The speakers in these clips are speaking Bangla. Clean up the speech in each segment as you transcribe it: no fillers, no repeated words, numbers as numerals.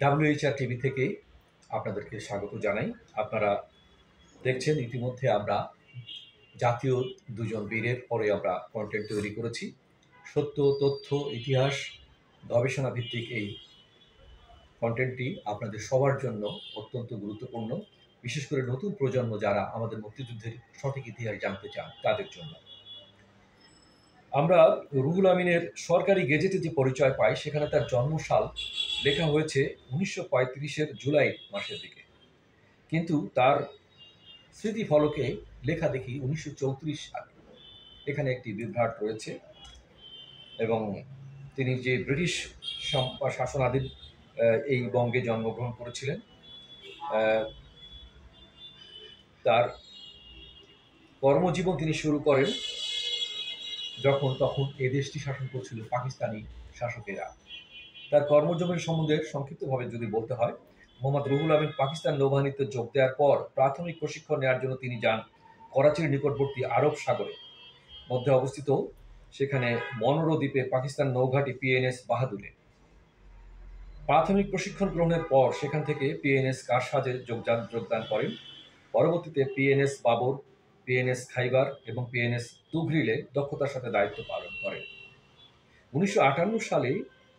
WHR টিভি থেকে আপনাদেরকে স্বাগত জানাই। আপনারা দেখছেন ইতিমধ্যে আমরা জাতীয় দুজন বীরের পরে আমরা কন্টেন্ট তৈরি করেছি। সত্য, তথ্য, ইতিহাস, গবেষণা ভিত্তিক এই কন্টেন্টটি আপনাদের সবার জন্য অত্যন্ত গুরুত্বপূর্ণ, বিশেষ করে নতুন প্রজন্ম যারা আমাদের মুক্তিযুদ্ধের সঠিক ইতিহাস জানতে চান তাদের জন্য। আমরা রুহুল আমিনের সরকারি গেজেটে যে পরিচয় পাই সেখানে তার জন্মসাল লেখা হয়েছে 1935-এর জুলাই মাসের দিকে, কিন্তু তার স্মৃতিফলকে লেখা দেখি 1934 সাল। এখানে একটি বিভ্রাট রয়েছে এবং তিনি যে ব্রিটিশ শাসনাধীন এই বঙ্গে জন্মগ্রহণ করেছিলেন, তার কর্মজীবন তিনি শুরু করেন তখন এ দেশটি শাসন করছিল পাকিস্তানি শাসকেরা। তার কর্মজীবন সম্বন্ধে সংক্ষিপ্তভাবে যদি বলতে হয়, মোহাম্মদ রুহুল আমিন পাকিস্তান নৌবাহিনীতে যোগ দেওয়ার পর প্রাথমিক প্রশিক্ষণ নেওয়ার জন্য তিনি যান করাচির নিকটবর্তী আরব সাগরে মধ্যে অবস্থিত সেখানে মনোরো দ্বীপে পাকিস্তান নৌঘাঁটি PNS বাহাদুরে। প্রাথমিক প্রশিক্ষণ গ্রহণের পর সেখান থেকে PNS কারসাজে যোগদান করেন। পরবর্তীতে PNS বাবর, PNS খাইবার এবং PNS তুঘরিলে দক্ষতার সাথে দায়িত্ব পালন করেন। 1958 সালে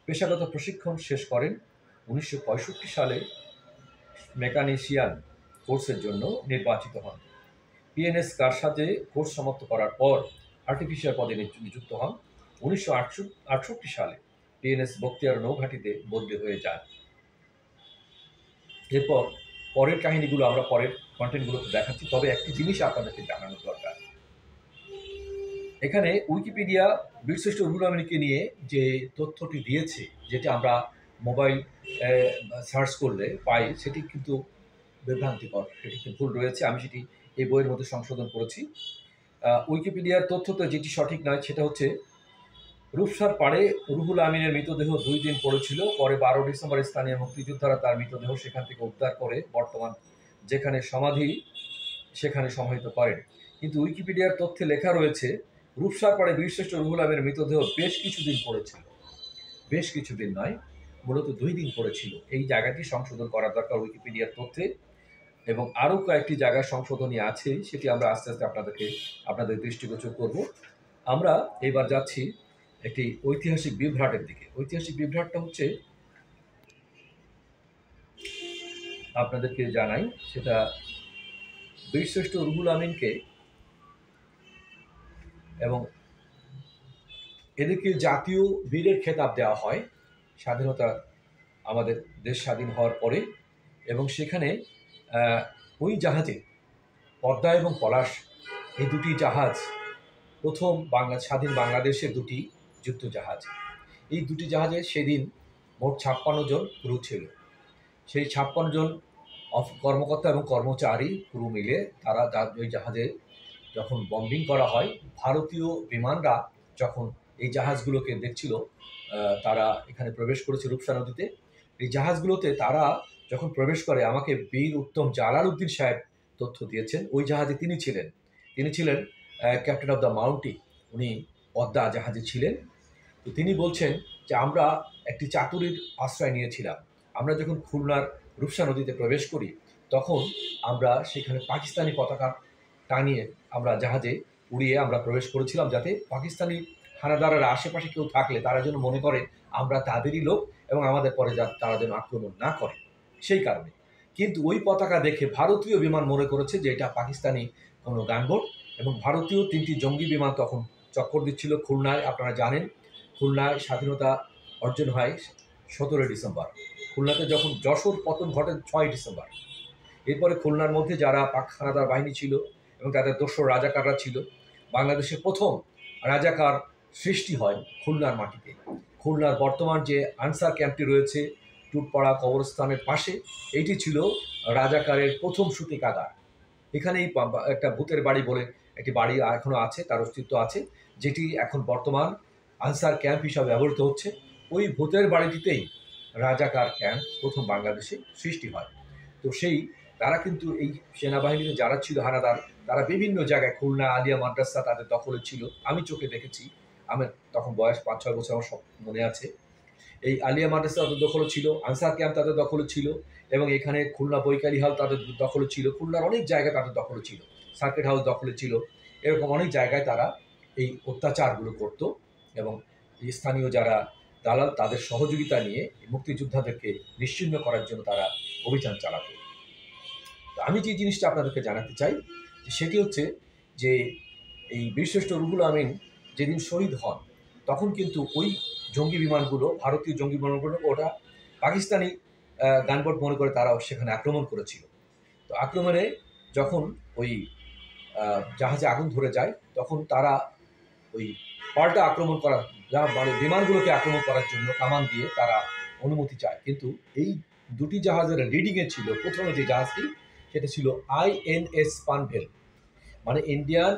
পেশাগত প্রশিক্ষণ শেষ করেন। 1965 সালে মেকানিশিয়ান কোর্সের জন্য নির্বাচিত হন। PNS কারসাজে কোর্স সমাপ্ত করার পর আর্টিফিশিয়াল পদে নিযুক্ত হন। 1968 সালে PNS বখতিয়ার নৌঘাঁটিতে বদলি হয়ে যায়। এরপর পরের কাহিনীগুলো আমরা পরের কন্টেন্টগুলোতে দেখাচ্ছি, তবে একটি জিনিস আপনাদেরকে জানানোর দরকার। এখানে উইকিপিডিয়া বীরশ্রেষ্ঠ রুহুল আমিনকে নিয়ে যে তথ্যটি দিয়েছে, যেটা আমরা মোবাইল সার্চ করলে পাই, সেটি কিন্তু বিভ্রান্তিকর, সেটি ভুল রয়েছে। আমি সেটি এই বইয়ের মধ্যে সংশোধন করেছি। উইকিপিডিয়ার তথ্যতে যেটি সঠিক নয় সেটা হচ্ছে, রূপসার পাড়ে রুহুল আমিনের মৃতদেহ 2 দিন পড়েছিল। পরে 12 ডিসেম্বর স্থানীয় মুক্তিযোদ্ধারা তার মৃতদেহ সেখান থেকে উদ্ধার করে বর্তমান যেখানে সমাধি সেখানে সমাহিত করেন। কিন্তু উইকিপিডিয়ার তথ্যে লেখা রয়েছে রূপসার পাড়ে বীরশ্রেষ্ঠ রুহুল আমিনের মৃতদেহ বেশ কিছুদিন পড়েছিল। বেশ কিছুদিন নয়, মূলত 2 দিন পড়েছিল। এই জায়গাটি সংশোধন করা দরকার উইকিপিডিয়ার তথ্যে, এবং আরও কয়েকটি জায়গায় সংশোধনী আছে, সেটি আমরা আস্তে আস্তে আপনাদের দৃষ্টিগোচর করব। আমরা এবার যাচ্ছি একটি ঐতিহাসিক বিভ্রাটের দিকে। ঐতিহাসিক বিভ্রাটটা হচ্ছে, আপনাদেরকে জানাই, সেটা বীরশ্রেষ্ঠ রুহুল আমিনকে এবং এদেরকে জাতীয় বীরের খেতাব দেওয়া হয় স্বাধীনতা, আমাদের দেশ স্বাধীন হওয়ার পরে। এবং সেখানে ওই জাহাজে পদ্মা এবং পলাশ, এই দুটি জাহাজ প্রথম স্বাধীন বাংলাদেশের দুটি যুদ্ধ জাহাজ। এই দুটি জাহাজে সেদিন মোট 56 জন ক্রু ছিল। সেই 56 জন কর্মকর্তা এবং কর্মচারী ক্রু মিলে তারা ওই জাহাজে যখন বম্বিং করা হয়, ভারতীয় বিমানরা যখন এই জাহাজগুলোকে দেখছিল, তারা এখানে প্রবেশ করেছে রূপসা নদীতে। এই জাহাজগুলোতে তারা যখন প্রবেশ করে, আমাকে বীর উত্তম জালাল উদ্দিন সাহেব তথ্য দিয়েছেন, ওই জাহাজে তিনি ছিলেন ক্যাপ্টেন অফ দ্য মাউন্টি। উনি পদ্মা জাহাজে ছিলেন। তো তিনি বলছেন যে আমরা একটি চাতুরির আশ্রয় নিয়েছিলাম। আমরা যখন খুলনার রূপসা নদীতে প্রবেশ করি, তখন আমরা সেখানে পাকিস্তানি পতাকা টানিয়ে আমরা জাহাজে উড়িয়ে আমরা প্রবেশ করেছিলাম, যাতে পাকিস্তানি হানাদাররা আশেপাশে কেউ থাকলে তারা যেন মনে করে আমরা তাদেরই লোক এবং আমাদের পরে তারা যেন আক্রমণ না করে, সেই কারণে। কিন্তু ওই পতাকা দেখে ভারতীয় বিমান মনে করেছে যে এটা পাকিস্তানি কোনো গানবোট, এবং ভারতীয় 3টি জঙ্গি বিমান তখন চক্কর দিচ্ছিল খুলনায়। আপনারা জানেন, খুলনায় স্বাধীনতা অর্জন হয় 17 ডিসেম্বর। খুলনাতে যখন যশোর পতন ঘটে 6 ডিসেম্বর। এরপরে খুলনার মধ্যে যারা পাক হানাদার বাহিনী ছিল এবং তাদের দোসর রাজাকাররা ছিল, বাংলাদেশে প্রথম রাজাকার সৃষ্টি হয় খুলনার মাটিতে। খুলনার বর্তমান যে আনসার ক্যাম্পটি রয়েছে টুটপাড়া কবরস্থানের পাশে, এইটি ছিল রাজাকারের প্রথম সূতিকাগার। এখানেই একটা ভূতের বাড়ি বলে একটি বাড়ি এখনও আছে, তার অস্তিত্ব আছে, যেটি এখন বর্তমান আনসার ক্যাম্প হিসাবে ব্যবহৃত হচ্ছে। ওই ভূতের বাড়িটিতেই রাজাকার ক্যাম্প প্রথম বাংলাদেশে সৃষ্টি হয়। তো তারা কিন্তু এই সেনাবাহিনীতে যারা ছিল হানাদার, তারা বিভিন্ন জায়গায়, খুলনা আলিয়া মাদ্রাসা তাদের দখলে ছিল, আমি চোখে দেখেছি। আমার তখন বয়স 5-6 বছর, আমার সব মনে আছে। এই আলিয়া মাদ্রাসা তাদের দখলে ছিল, আনসার ক্যাম্প তাদের দখলে ছিল, এবং এখানে খুলনা বৈকালী হল তাদের দখলে ছিল, খুলনার অনেক জায়গায় তাদের দখলে ছিল, সার্কিট হাউস দখলে ছিল। এরকম অনেক জায়গায় তারা এই অত্যাচারগুলো করত, এবং স্থানীয় যারা দালাল তাদের সহযোগিতা নিয়ে মুক্তিযোদ্ধাদেরকে নিশ্চিহ্ন করার জন্য তারা অভিযান চালাত। তো আমি যে জিনিসটা আপনাদেরকে জানাতে চাই সেটি হচ্ছে যে এই বীরশ্রেষ্ঠ রুহুল আমিন যেদিন শহীদ হন তখন কিন্তু ওই জঙ্গি বিমানগুলো, ভারতীয় জঙ্গি বিমানগুলো, ওটা পাকিস্তানি গানবোট মনে করে তারাও সেখানে আক্রমণ করেছিল। তো আক্রমণে যখন ওই জাহাজে আগুন ধরে যায় তখন তারা ওই পাল্টা আক্রমণ করার, যা মানে বিমানগুলোকে আক্রমণ করার জন্য কামান দিয়ে তারা অনুমতি চায়। কিন্তু এই দুটি জাহাজের রিডিংয়ে ছিল, প্রথমে যে জাহাজটি সেটা ছিল আইএনএস পানভেল, মানে ইন্ডিয়ান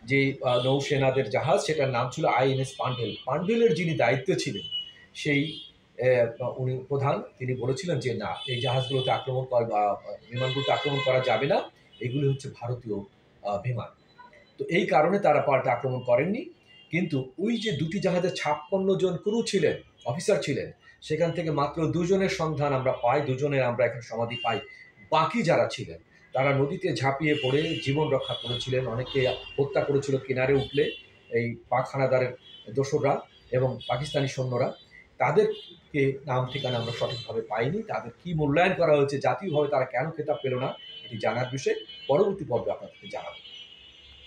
যে নৌসেনাদের জাহাজ, সেটার নাম ছিল আইএনএস পানভেল। পানভেলের যিনি দায়িত্বে ছিলেন সেই উনি প্রধান, তিনি বলেছিলেন যে না, এই জাহাজগুলোতে আক্রমণ করা বা বিমানগুলোতে আক্রমণ করা যাবে না, এগুলি হচ্ছে ভারতীয় বিমান। তো এই কারণে তারা পাল্টা আক্রমণ করেননি। কিন্তু ওই যে দুটি জাহাজে 56 জন ক্রু ছিলেন, অফিসার ছিলেন, সেখান থেকে মাত্র 2 জনের সন্ধান আমরা পাই, 2 জনের আমরা এখন সমাধি পাই। বাকি যারা ছিলেন তারা নদীতে ঝাঁপিয়ে পড়ে জীবন রক্ষা করেছিলেন, অনেকে হত্যা করেছিল কিনারে উঠলে এই পাক হানাদারের দোসররা এবং পাকিস্তানি সৈন্যরা। তাদেরকে নাম ঠিকানা আমরা সঠিকভাবে পাইনি, তাদের কি মূল্যায়ন করা হয়েছে, জাতীয়ভাবে তারা কেন খেতাব পেল না, এটি জানার বিষয়ে পরবর্তী পর্বে আপনাদেরকে জানাবো।